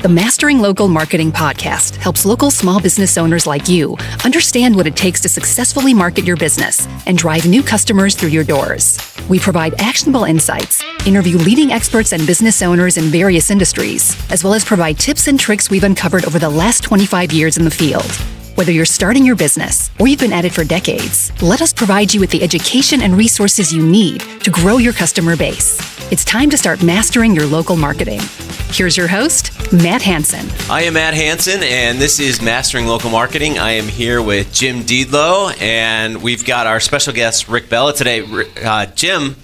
The Mastering Local Marketing podcast helps local small business owners like you understand what it takes to successfully market your business and drive new customers through your doors. We provide actionable insights, interview leading experts and business owners in various industries, as well as provide tips and tricks we've uncovered over the last 25 years in the field. Whether you're starting your business or you've been at it for decades, let us provide you with the education and resources you need to grow your customer base. It's time to start mastering your local marketing. Here's your host, Matt Hansen. I am Matt Hansen, and this is Mastering Local Marketing. I am here with Jim Diedlow, and we've got our special guest, Rick Bella, today. Jim,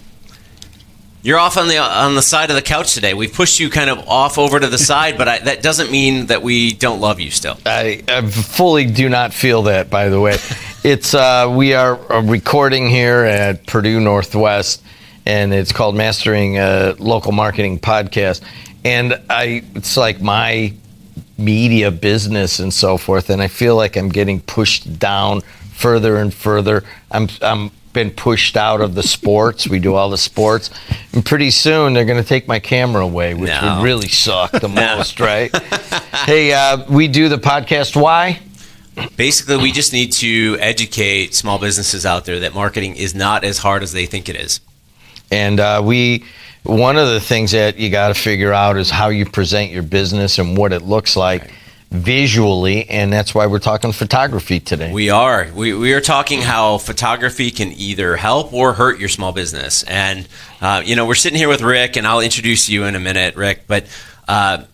you're off on the side of the couch today. We've pushed you kind of off over to the side, but that doesn't mean that we don't love you still. I fully do not feel that, by the way. It's we are recording here at Purdue Northwest, and it's called Mastering Local Marketing Podcast. And it's like my media business and so forth, and I feel like I'm getting pushed down further and further. I'm been pushed out of the sports. We do all the sports, and pretty soon they're going to take my camera away, which would really suck the most, right? Hey, we do the podcast. Why? Basically, we just need to educate small businesses out there that marketing is not as hard as they think it is. And one of the things that you got to figure out is how you present your business and what it looks like visually, and that's why we're talking photography today. We are. We are talking how photography can either help or hurt your small business. And, we're sitting here with Rick, and I'll introduce you in a minute, Rick. But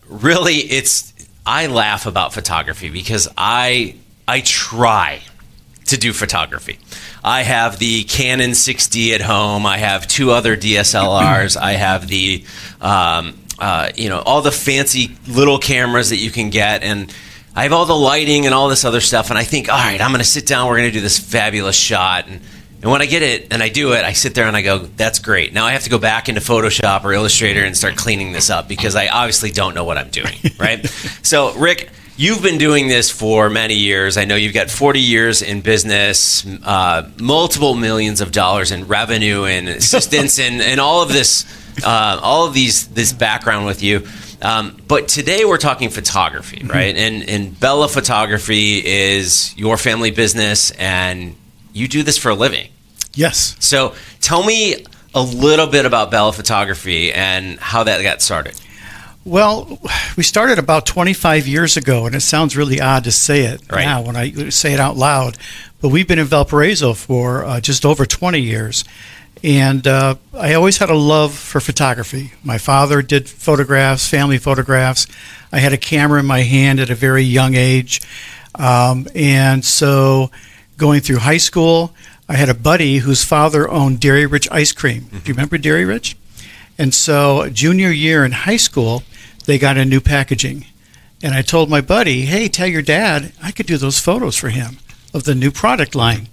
really, I laugh about photography because I try to do photography. I have the Canon 6D at home. I have two other DSLRs. I have the, all the fancy little cameras that you can get. And I have all the lighting and all this other stuff. And I think, all right, I'm going to sit down. We're going to do this fabulous shot. And when I get it and I do it, I sit there and I go, that's great. Now I have to go back into Photoshop or Illustrator and start cleaning this up because I obviously don't know what I'm doing, right? So, Rick, you've been doing this for many years. I know you've got 40 years in business, multiple millions of dollars in revenue and assistance and all of this, this background with you. But today we're talking photography, right? And Bella Photography is your family business, and you do this for a living. Yes. So tell me a little bit about Bella Photography and how that got started. Well, we started about 25 years ago, and it sounds really odd to say it now when I say it out loud, but we've been in Valparaiso for just over 20 years, and I always had a love for photography. My father did photographs, family photographs. I had a camera in my hand at a very young age, and so going through high school, I had a buddy whose father owned Dairy Rich ice cream. Do you remember Dairy Rich? And so junior year in high school, they got a new packaging. And I told my buddy, hey, tell your dad I could do those photos for him of the new product line.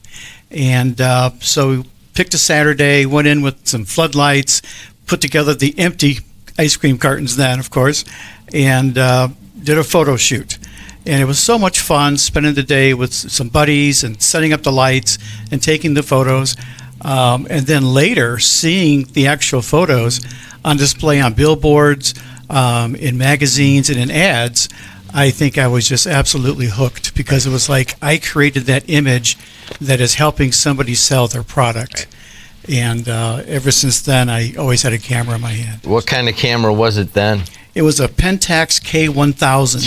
And so we picked a Saturday, went in with some floodlights, put together the empty ice cream cartons then, of course, and did a photo shoot. And it was so much fun spending the day with some buddies and setting up the lights and taking the photos. And then later, seeing the actual photos on display on billboards, in magazines, and in ads, I think I was just absolutely hooked because it was like I created that image that is helping somebody sell their product. And ever since then, I always had a camera in my hand. What kind of camera was it then? It was a Pentax K1000.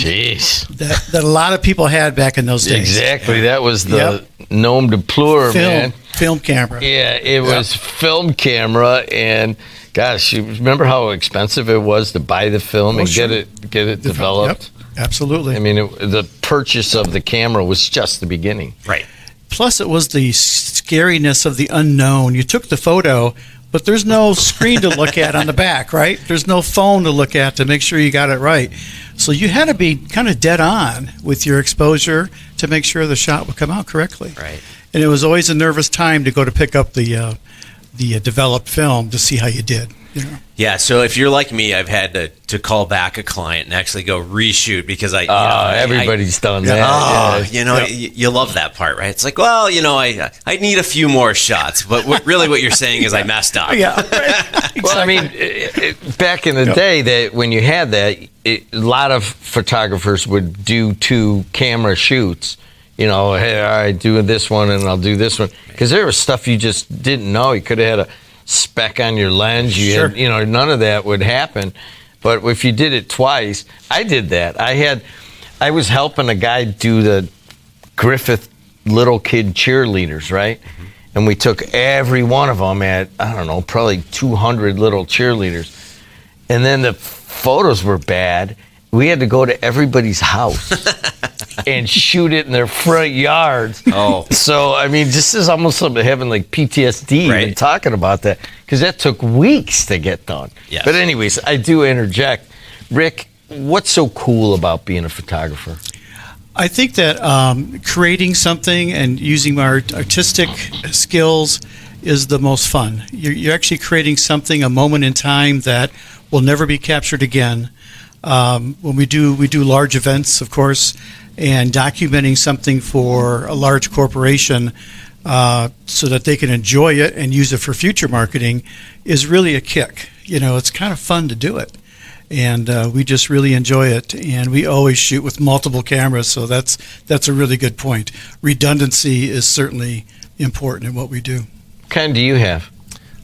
Jeez. That a lot of people had back in those days. Exactly. That was the nom de plume, man. Film camera. Yeah, it was film camera, and gosh, you remember how expensive it was to buy the film and get it developed? Yep, absolutely. I mean, the purchase of the camera was just the beginning. Right. Plus, it was the scariness of the unknown. You took the photo, but there's no screen to look at on the back, right? There's no phone to look at to make sure you got it right. So you had to be kind of dead on with your exposure to make sure the shot would come out correctly. Right. And it was always a nervous time to go to pick up the the developed film to see how you did. You know? Yeah, so if you're like me, I've had to call back a client and actually go reshoot because everybody's done that. You love that part, right? It's like, well, I need a few more shots, but really what you're saying is I messed up. Yeah. Right. Exactly. Well, I mean, back in the day, that when you had that, a lot of photographers would do 2 camera shoots. Hey, all right, do this one and I'll do this one, because there was stuff you just didn't know. You could have had a speck on your lens. Sure. None of that would happen. But if you did it twice, I did that. I was helping a guy do the Griffith little kid cheerleaders, right? Mm-hmm. And we took every one of them at, I don't know, probably 200 little cheerleaders. And then the photos were bad. We had to go to everybody's house and shoot it in their front yards. Oh. So, I mean, this is almost like having like PTSD even talking about that, because that took weeks to get done. Yes. But anyways, I do interject. Rick, what's so cool about being a photographer? I think that creating something and using my artistic skills is the most fun. You're actually creating something, a moment in time that will never be captured again. When we do large events, of course, and documenting something for a large corporation so that they can enjoy it and use it for future marketing is really a kick. It's kind of fun to do it. And we just really enjoy it. And we always shoot with multiple cameras, so that's a really good point. Redundancy is certainly important in what we do. What kind do you have?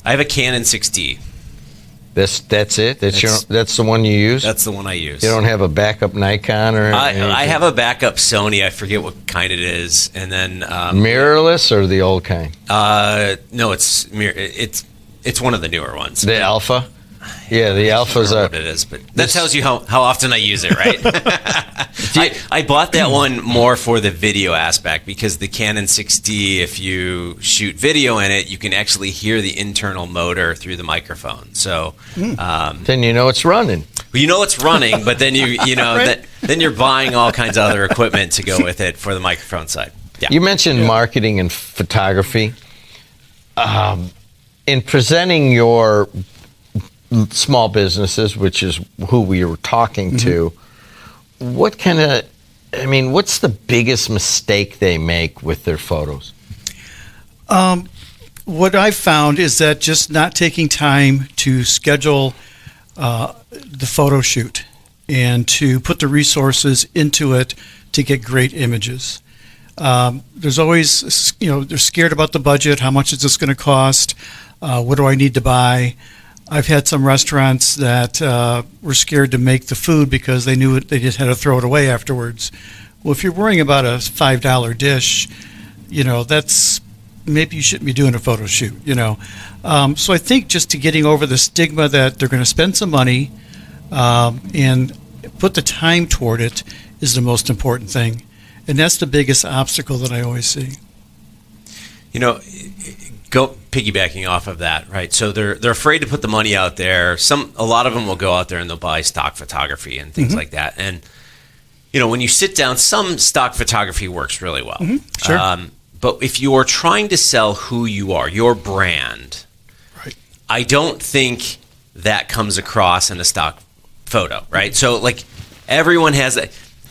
I have a Canon 6D. That's it? That's the one you use? That's the one I use. You don't have a backup Nikon or anything? I have a backup Sony. I forget what kind it is. And then mirrorless or the old kind? No, it's one of the newer ones. The Alpha? Yeah, the Alphas are. What it is, but that tells you how often I use it, right? I bought that one more for the video aspect, because the Canon 6D, if you shoot video in it, you can actually hear the internal motor through the microphone. So then you know it's running. Well, you know it's running, but then then you're buying all kinds of other equipment to go with it for the microphone side. Yeah. You mentioned marketing and photography. In presenting your small businesses, which is who we were talking to, what's the biggest mistake they make with their photos? What I've found is that just not taking time to schedule the photo shoot and to put the resources into it to get great images. There's always, they're scared about the budget. How much is this going to cost? What do I need to buy? I've had some restaurants that were scared to make the food because they knew they just had to throw it away afterwards. Well, if you're worrying about a $5 dish, that's maybe you shouldn't be doing a photo shoot. So I think just to getting over the stigma that they're going to spend some money and put the time toward it is the most important thing, and that's the biggest obstacle that I always see. Go piggybacking off of that, right? So they're afraid to put the money out there. A lot of them will go out there and they'll buy stock photography and things like that. And when you sit down, some stock photography works really well. Sure. But if you are trying to sell who you are, your brand, right, I don't think that comes across in a stock photo, right? So everyone has a.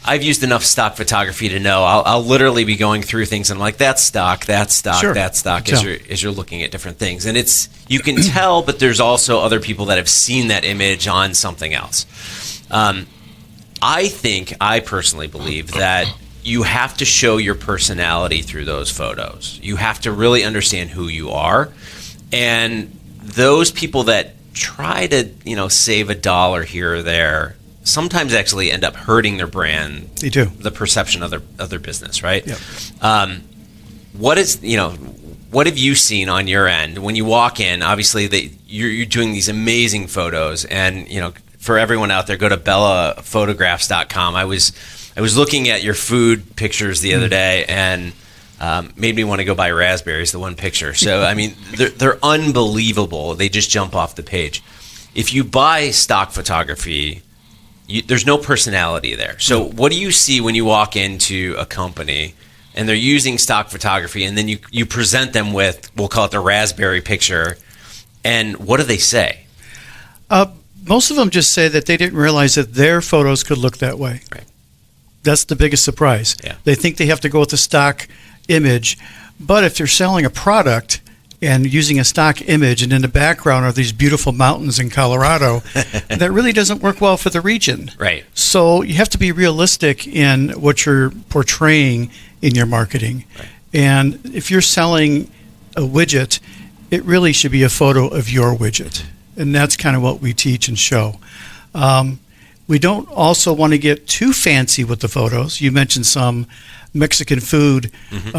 I've used enough stock photography to know I'll literally be going through things and I'm like, that's stock, sure, as you're looking at different things. And you can tell, but there's also other people that have seen that image on something else. I personally believe that you have to show your personality through those photos. You have to really understand who you are. And those people that try to, save $1 here or there, sometimes actually end up hurting their brand. They do. The perception of their business, right? Yep. What have you seen on your end when you walk in? Obviously, you're doing these amazing photos, and for everyone out there, go to bellaphotographs.com. I was looking at your food pictures the other day, and made me want to go buy raspberries. The one picture. So I mean, they're unbelievable. They just jump off the page. If you buy stock photography, there's no personality there. So what do you see when you walk into a company and they're using stock photography, and then you present them with, we'll call it the raspberry picture, And what do they say? Most of them just say that they didn't realize that their photos could look that way. Right. That's the biggest surprise. Yeah. They think they have to go with the stock image, but if they're selling a product and using a stock image and in the background are these beautiful mountains in Colorado, that really doesn't work well for the region. Right. So you have to be realistic in what you're portraying in your marketing. Right. And if you're selling a widget, it really should be a photo of your widget. And that's kind of what we teach and show. We don't also want to get too fancy with the photos. You mentioned some Mexican food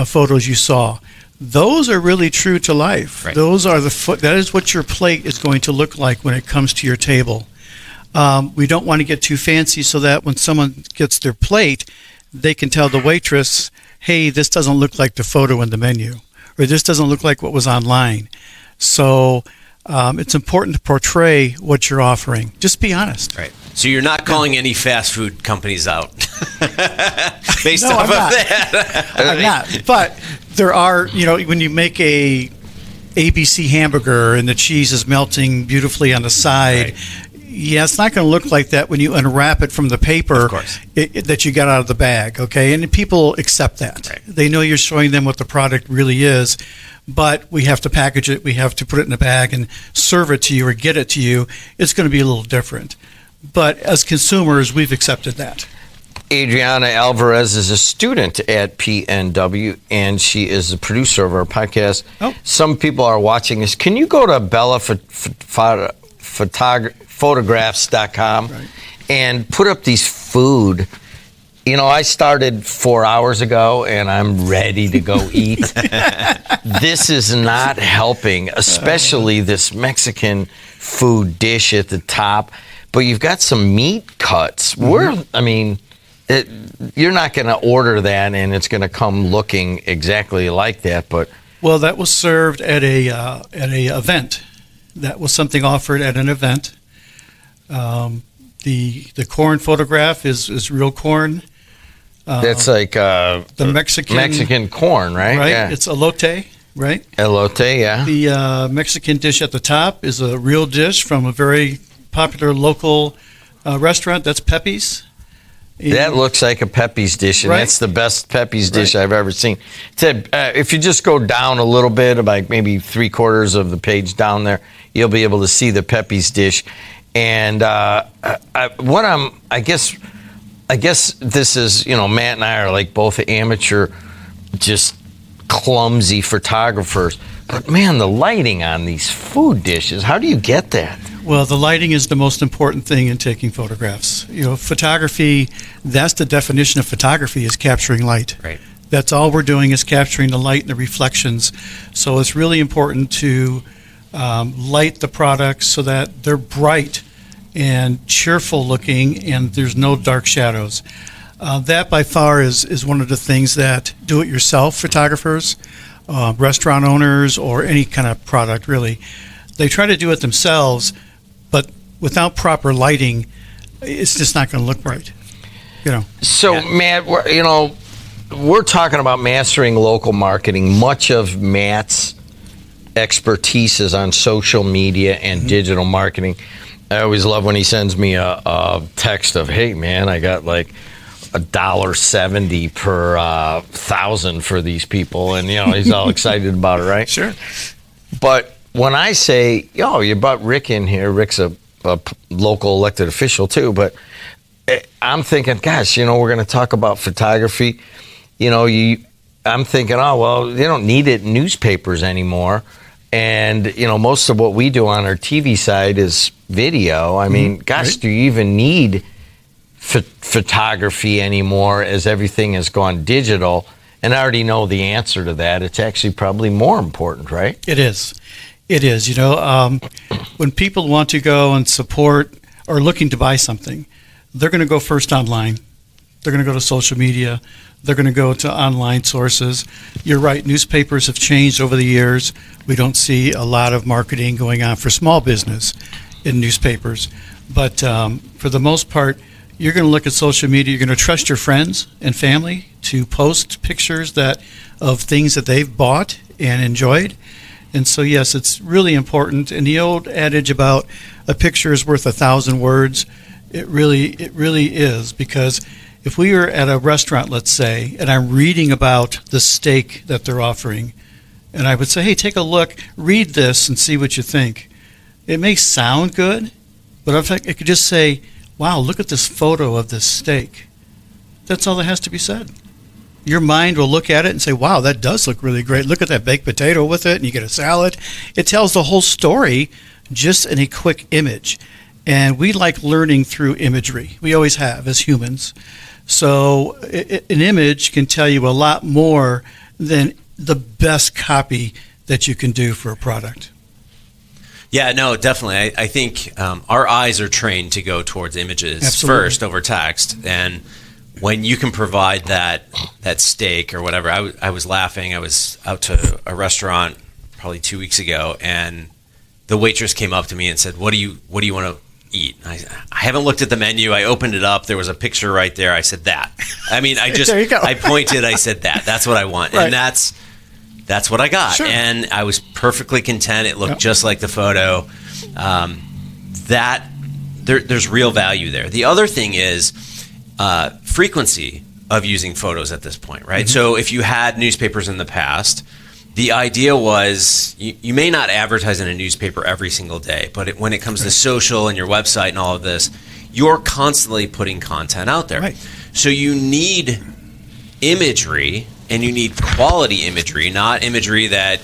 photos you saw. Those are really true to life. Right. Those are that is what your plate is going to look like when it comes to your table. We don't want to get too fancy so that when someone gets their plate, they can tell the waitress, hey, this doesn't look like the photo in the menu, or this doesn't look like what was online. So it's important to portray what you're offering. Just be honest. Right. So you're not calling any fast food companies out based No, off I'm of not. that. I'm not. But there are, when you make a ABC hamburger and the cheese is melting beautifully on the side, Right. yeah, it's not going to look like that when you unwrap it from the paper Of course. that you got out of the bag, okay? And people accept that. Right. They know you're showing them what the product really is, but we have to package it, we have to put it in a bag and serve it to you or get it to you. It's going to be a little different. But as consumers, we've accepted that. Adriana Alvarez is a student at PNW, and she is the producer of our podcast. Oh. Some people are watching this. Can you go to photographs.com Right. and put up these food? I started 4 hours ago, and I'm ready to go eat. This is not helping, especially this Mexican food dish at the top. But you've got some meat cuts. You're not going to order that, and it's going to come looking exactly like that. But Well, that was served at a event. That was something offered at an event. The corn photograph is real corn. that's like The Mexican corn, right? right? Yeah. It's elote, right? Elote, yeah. The Mexican dish at the top is a real dish from a very popular local restaurant. That's Pepe's. That looks like a Pepe's dish, and Right. that's the best Pepe's dish Right. I've ever seen. Ted, if you just go down a little bit, about maybe 3/4 of the page down there, you'll be able to see the Pepe's dish. And I guess this is, Matt and I are like both amateur, just clumsy photographers. But man, the lighting on these food dishes, how do you get that? Well, the lighting is the most important thing in taking photographs. Photography, that's the definition of photography, is capturing light. Right. That's all we're doing is capturing the light and the reflections. So it's really important to light the products so that they're bright and cheerful looking and there's no dark shadows. That by far is one of the things that do-it-yourself photographers, restaurant owners, or any kind of product really, they try to do it themselves, but without proper lighting, it's just not going to look right. So, Matt, we're talking about mastering local marketing. Much of Matt's expertise is on social media and digital marketing. I always love when he sends me a text of, hey, man, I got like $1.70 per 1,000 for these people. And, he's all excited about it, right? Sure. But when I say, you brought Rick in here, Rick's a local elected official too, but I'm thinking, gosh, we're going to talk about photography. I'm thinking, they don't need it in newspapers anymore. And, most of what we do on our TV side is video. I mean, gosh, right. Do you even need photography anymore as everything has gone digital? And I already know the answer to that. It's actually probably more important, right? It is. It is. When people want to go and support or looking to buy something, they're going to go first online. They're going to go to social media. They're going to go to online sources. You're right. Newspapers have changed over the years. We don't see a lot of marketing going on for small business in newspapers. But for the most part, you're going to look at social media. You're going to trust your friends and family to post pictures of things that they've bought and enjoyed. And so, yes, it's really important. And the old adage about a picture is worth 1,000 words, it really is, because if we were at a restaurant, let's say, and I'm reading about the steak that they're offering, and I would say, hey, take a look, read this and see what you think. It may sound good, but if I could just say, wow, look at this photo of this steak. That's all that has to be said. Your mind will look at it and say, wow, that does look really great. Look at that baked potato with it, and you get a salad. It tells the whole story just in a quick image. And we like learning through imagery. We always have as humans. So an image can tell you a lot more than the best copy that you can do for a product. Yeah, no, definitely. I think our eyes are trained to go towards images Absolutely. first over text. And when you can provide that steak or whatever, I was laughing. I was out to a restaurant probably 2 weeks ago, and the waitress came up to me and said, "What do you want to eat?" I haven't looked at the menu. I opened it up. There was a picture right there. I said that. I mean, I just There you go. I pointed. I said that. That's what I want, Right. and that's what I got. Sure. And I was perfectly content. It looked just like the photo. There's real value there. The other thing is frequency of using photos at this point, right? Mm-hmm. So if you had newspapers in the past, the idea was you may not advertise in a newspaper every single day, but when it comes to social and your website and all of this, you're constantly putting content out there. Right. So you need imagery, and you need quality imagery, not imagery that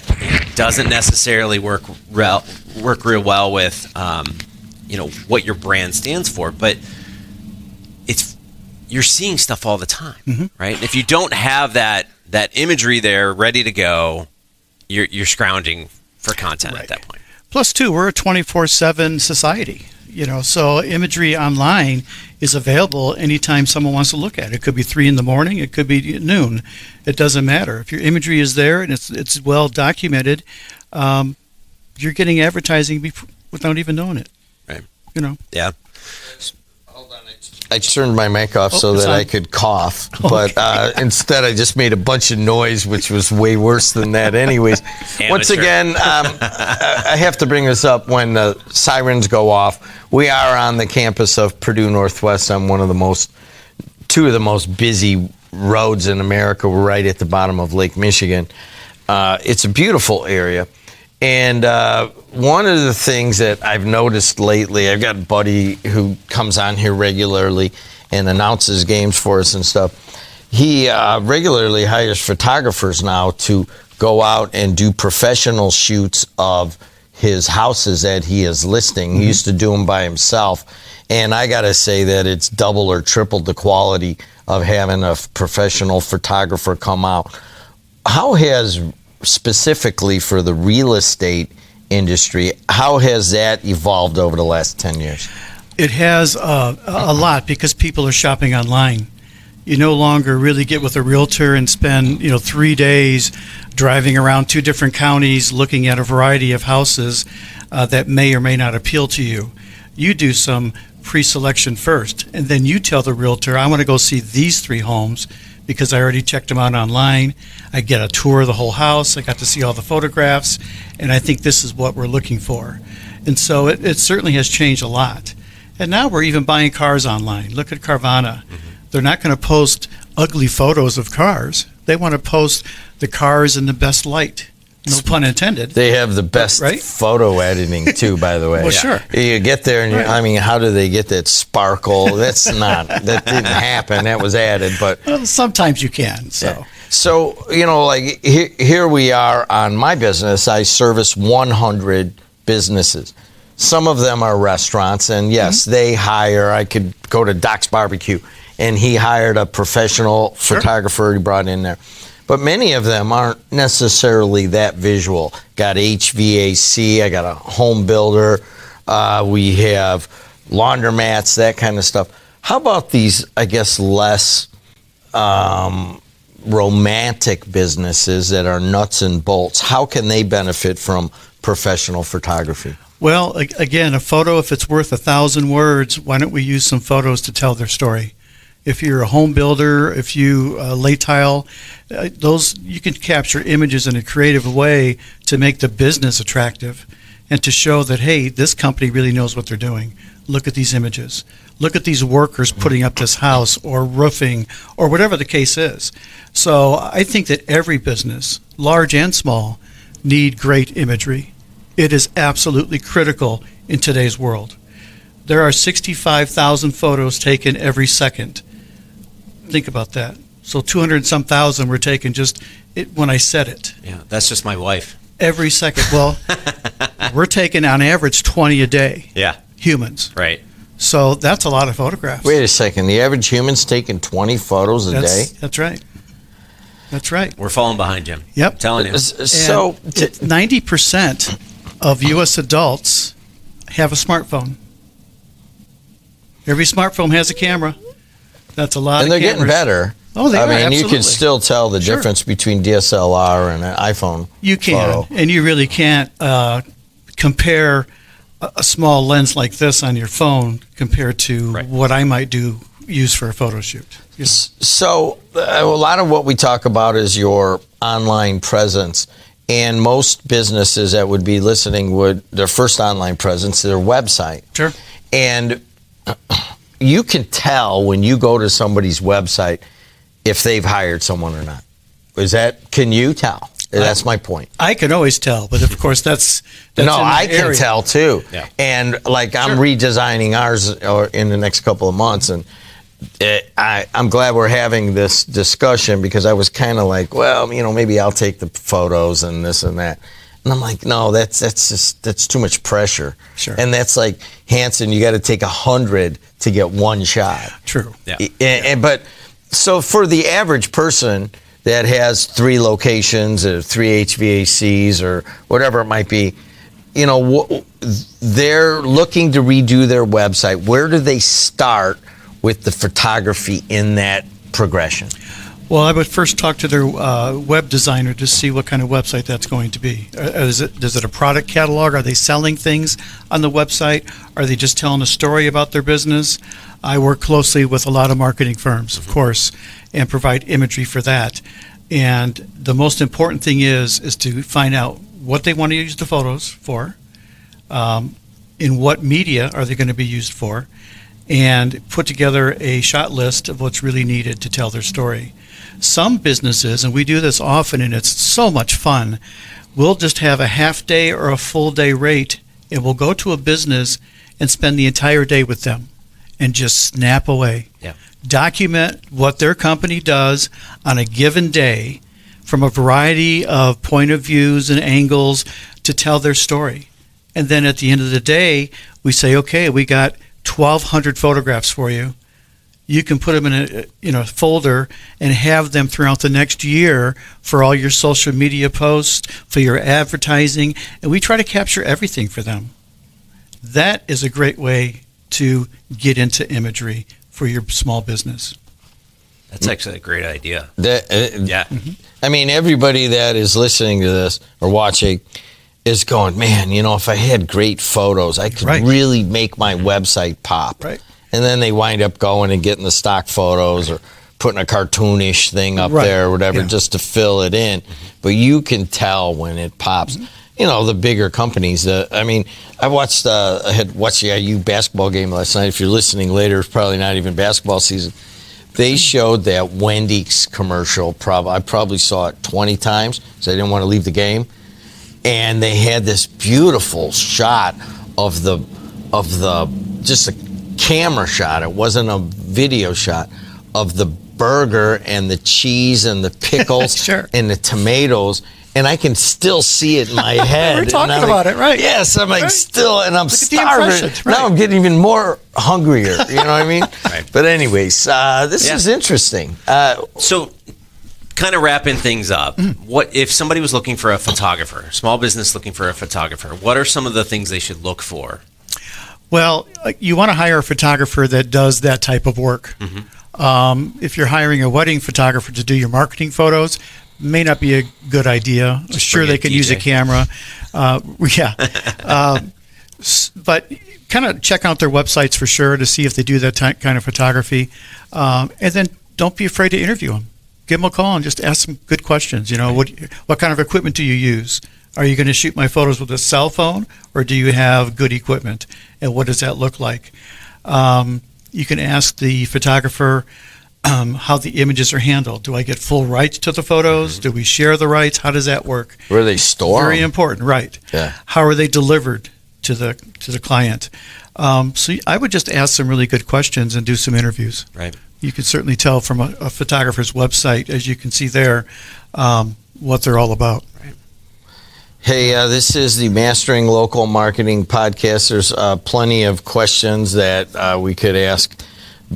doesn't necessarily work real well with what your brand stands for. But you're seeing stuff all the time, Mm-hmm. right? If you don't have that imagery there ready to go, you're scrounging for content at that point. Plus, too, we're a 24/7 society. So imagery online is available anytime someone wants to look at it. It could be 3 a.m, it could be noon. It doesn't matter. If your imagery is there and it's well documented, you're getting advertising without even knowing it. Right. I Yeah. turned my mic off so it's that on. I could cough, but instead I just made a bunch of noise, which was way worse than that anyways. Once Amateur. again, I have to bring this up when the sirens go off. We are on the campus of Purdue Northwest on two of the most busy roads in America. We're right at the bottom of Lake Michigan. It's a beautiful area. And one of the things that I've noticed lately, I've got a buddy who comes on here regularly and announces games for us and stuff. He regularly hires photographers now to go out and do professional shoots of his houses that he is listing. Mm-hmm. He used to do them by himself. And I got to say that it's double or tripled the quality of having a professional photographer come out. How has, specifically for the real estate industry, how has that evolved over the last 10 years? It has a lot, because people are shopping online. You no longer really get with a realtor and spend 3 days driving around 2 different counties looking at a variety of houses that may or may not appeal to you. You do some pre-selection first, and then you tell the realtor, I want to go see these 3 homes because I already checked them out online. I get a tour of the whole house. I got to see all the photographs, and I think this is what we're looking for. And so it certainly has changed a lot. And now we're even buying cars online. Look at Carvana. Mm-hmm. They're not going to post ugly photos of cars. They want to post the cars in the best light. No pun intended. They have the best Right? photo editing too, by the way. Well, sure. You get there and Right. I mean, how do they get that sparkle? That didn't happen. That was added, but Well, sometimes you can. So. yeah. So, like here we are on my business. I service 100 businesses. Some of them are restaurants, and yes, they hire. I could go to Doc's Barbecue, and he hired a professional photographer he brought in there. But many of them aren't necessarily that visual. Got HVAC, I got a home builder, we have laundromats, that kind of stuff. How about these, I guess, less romantic businesses that are nuts and bolts? How can they benefit from professional photography? Well, again, a photo, if it's worth 1,000 words, why don't we use some photos to tell their story? If you're a home builder, if you lay tile, those you can capture images in a creative way to make the business attractive and to show that, hey, this company really knows what they're doing. Look at these images. Look at these workers putting up this house or roofing or whatever the case is. So I think that every business, large and small, need great imagery. It is absolutely critical in today's world. There are 65,000 photos taken every second. Think about that. So 200 and some thousand were taken just when I said it. Yeah, that's just my wife. Every second. Well, we're taking on average 20 a day. Yeah. Humans. Right. So that's a lot of photographs. Wait a second. The average human's taking 20 photos a day? That's right. That's right. We're falling behind, Jim. Yep. I'm telling you. So 90% of U.S. adults have a smartphone. Every smartphone has a camera. That's a lot and of they're cameras. getting better. Oh, they are, I mean, you absolutely. can still tell the Sure. difference between DSLR and an iPhone. You can, photo. and you really can't compare a small lens like this on your phone compared to Right. what I might use for a photo shoot. You know? So a lot of what we talk about is your online presence. And most businesses that would be listening their first online presence, their website. Sure. And you can tell when you go to somebody's website if they've hired someone or not. Can you tell? That's my point. I can always tell, but of course that's No, in my I can area. tell too. Yeah. And like I'm redesigning ours in the next couple of months, and I'm glad we're having this discussion because I was kind of like, well, maybe I'll take the photos and this and that. And I'm like, no, that's too much pressure. Sure. And that's like Hanson, you got to take 100 to get one shot. True. Yeah. But so for the average person that has 3 locations or 3 HVACs or whatever it might be, they're looking to redo their website. Where do they start with the photography in that progression? Well, I would first talk to their web designer to see what kind of website that's going to be. Is it a product catalog? Are they selling things on the website? Are they just telling a story about their business? I work closely with a lot of marketing firms, of course, and provide imagery for that. And the most important thing is to find out what they want to use the photos for, in what media are they going to be used for, and put together a shot list of what's really needed to tell their story. Some businesses, and we do this often and it's so much fun, we'll just have a half day or a full day rate and we'll go to a business and spend the entire day with them and just snap away. Yeah. Document what their company does on a given day from a variety of point of views and angles to tell their story. And then at the end of the day, we say, okay, we got 1,200 photographs for you. You can put them in a folder and have them throughout the next year for all your social media posts, for your advertising, and we try to capture everything for them. That is a great way to get into imagery for your small business. That's actually a great idea. Yeah. I mean, everybody that is listening to this or watching is going, man, if I had great photos, I could really make my website pop. Right. And then they wind up going and getting the stock photos or putting a cartoonish thing up there or whatever just to fill it in. But you can tell when it pops. The bigger companies. I had watched the IU basketball game last night. If you're listening later, it's probably not even basketball season. They showed that Wendy's commercial. I probably saw it 20 times because I didn't want to leave the game. And they had this beautiful shot of just a camera shot. It wasn't a video shot of the burger and the cheese and the pickles Sure. and the tomatoes. And I can still see it in my head. We're talking about it, right? Yes, I'm like still, and I'm Look at the starving. impressions, right. Now I'm getting even more hungrier. You know what I mean? Right. But anyways, this is interesting. So, kind of wrapping things up, what if somebody was looking for a photographer, small business looking for a photographer? What are some of the things they should look for? Well, you want to hire a photographer that does that type of work. If you're hiring a wedding photographer to do your marketing photos, may not be a good idea. Sure, they can use a camera. But kind of check out their websites for sure to see if they do that kind of photography. And then don't be afraid to interview them. Give them a call and just ask them good questions. What kind of equipment do you use? Are you going to shoot my photos with a cell phone, or do you have good equipment? And what does that look like? You can ask the photographer how the images are handled. Do I get full rights to the photos? Do we share the rights? How does that work? Where are they stored? Very important, right? Yeah. How are they delivered to the client? So I would just ask some really good questions and do some interviews. Right. You can certainly tell from a photographer's website, as you can see there, what they're all about. Right. Hey, this is the Mastering Local Marketing podcast. There's plenty of questions that we could ask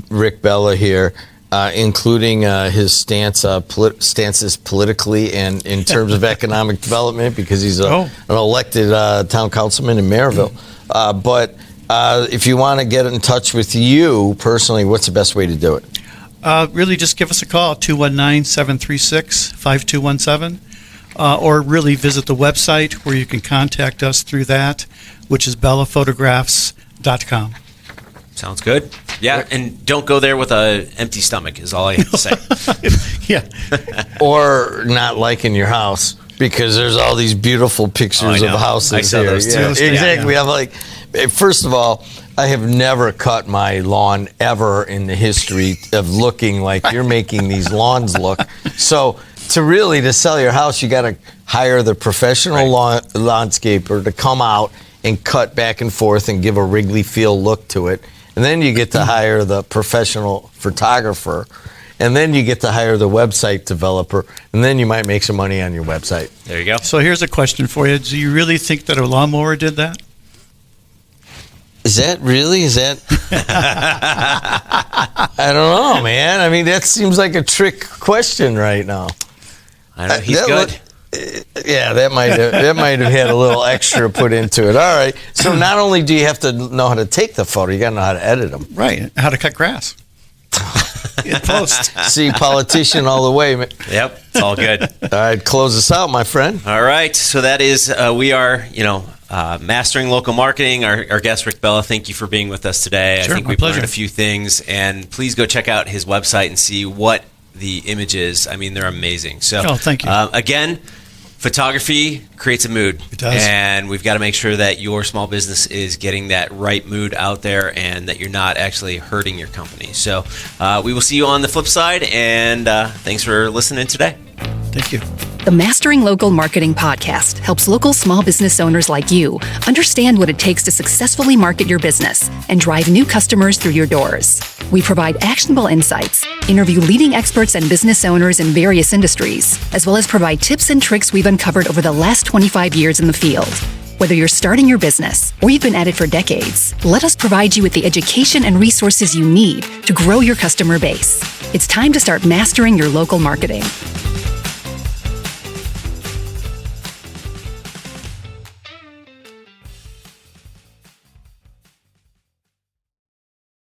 Rick Bella here, including his stances politically and in terms of economic development, because he's an elected town councilman in Maryville. But if you want to get in touch with you personally, what's the best way to do it? Really, just give us a call, 219-736-5217. Or really visit the website where you can contact us through that, which is bellaphotographs.com. Sounds good. Yeah, and don't go there with an empty stomach is all I have to say. Yeah. Or not liking your house, because there's all these beautiful pictures of houses I saw here. those too. Yeah, exactly. Yeah. I'm first of all, I have never cut my lawn ever in the history of looking like you're making these lawns look. So to sell your house, you got to hire the professional landscaper to come out and cut back and forth and give a Wrigley Field look to it. And then you get to hire the professional photographer. And then you get to hire the website developer. And then you might make some money on your website. There you go. So here's a question for you. Do you really think that a lawnmower did that? Is that? I don't know, man. I mean, that seems like a trick question right now. I know he's good. That might have had a little extra put into it. All right. So not only do you have to know how to take the photo, you got to know how to edit them. Right. How to cut grass. In post. See, politician all the way. Yep. It's all good. All right. Close us out, my friend. All right. So that is, we are, Mastering Local Marketing. Our guest, Rick Bella, thank you for being with us today. Sure, I think my we've pleasure. learned a few things. And please go check out his website and see what the images, they're amazing. So, thank you. Again, photography creates a mood. It does. And we've got to make sure that your small business is getting that right mood out there and that you're not actually hurting your company. So we will see you on the flip side, and thanks for listening today. Thank you. The Mastering Local Marketing podcast helps local small business owners like you understand what it takes to successfully market your business and drive new customers through your doors. We provide actionable insights, interview leading experts and business owners in various industries, as well as provide tips and tricks we've uncovered over the last 25 years in the field. Whether you're starting your business or you've been at it for decades, let us provide you with the education and resources you need to grow your customer base. It's time to start mastering your local marketing.